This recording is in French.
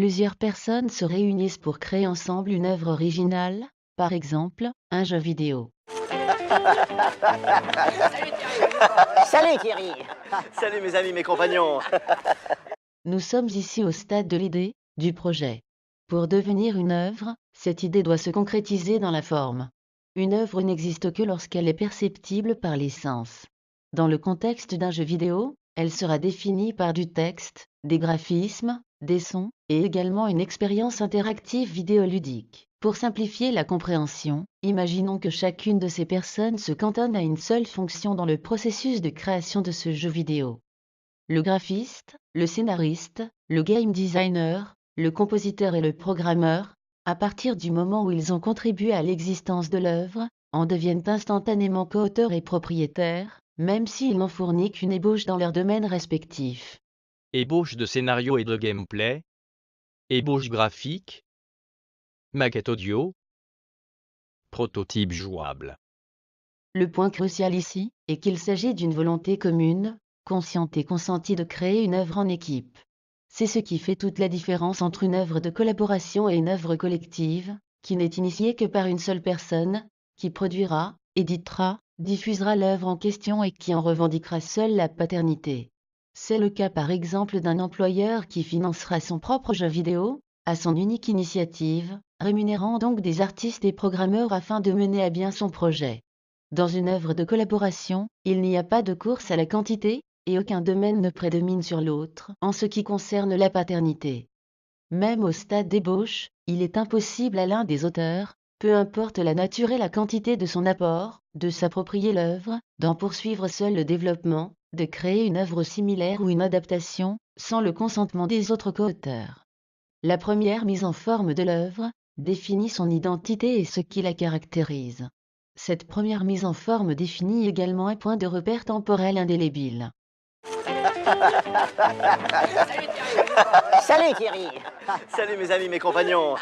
Plusieurs personnes se réunissent pour créer ensemble une œuvre originale, par exemple, un jeu vidéo. Salut Thierry. Salut mes amis, mes compagnons. Nous sommes ici au stade de l'idée, du projet. Pour devenir une œuvre, cette idée doit se concrétiser dans la forme. Une œuvre n'existe que lorsqu'elle est perceptible par les sens. Dans le contexte d'un jeu vidéo, elle sera définie par du texte, des graphismes, des sons, et également une expérience interactive vidéoludique. Pour simplifier la compréhension, imaginons que chacune de ces personnes se cantonne à une seule fonction dans le processus de création de ce jeu vidéo. Le graphiste, le scénariste, le game designer, le compositeur et le programmeur, à partir du moment où ils ont contribué à l'existence de l'œuvre, en deviennent instantanément co-auteurs et propriétaires, même s'ils n'ont fourni qu'une ébauche dans leur domaine respectif. Ébauche de scénario et de gameplay. Ébauche graphique. Maquette audio. Prototype jouable. Le point crucial ici est qu'il s'agit d'une volonté commune, consciente et consentie de créer une œuvre en équipe. C'est ce qui fait toute la différence entre une œuvre de collaboration et une œuvre collective, qui n'est initiée que par une seule personne, qui produira, éditera, diffusera l'œuvre en question et qui en revendiquera seule la paternité. C'est le cas par exemple d'un employeur qui financera son propre jeu vidéo, à son unique initiative, rémunérant donc des artistes et programmeurs afin de mener à bien son projet. Dans une œuvre de collaboration, il n'y a pas de course à la quantité, et aucun domaine ne prédomine sur l'autre en ce qui concerne la paternité. Même au stade d'ébauche, il est impossible à l'un des auteurs, peu importe la nature et la quantité de son apport, de s'approprier l'œuvre, d'en poursuivre seul le développement, de créer une œuvre similaire ou une adaptation, sans le consentement des autres co-auteurs. La première mise en forme de l'œuvre définit son identité et ce qui la caractérise. Cette première mise en forme définit également un point de repère temporel indélébile. Salut Thierry. Salut mes amis, mes compagnons.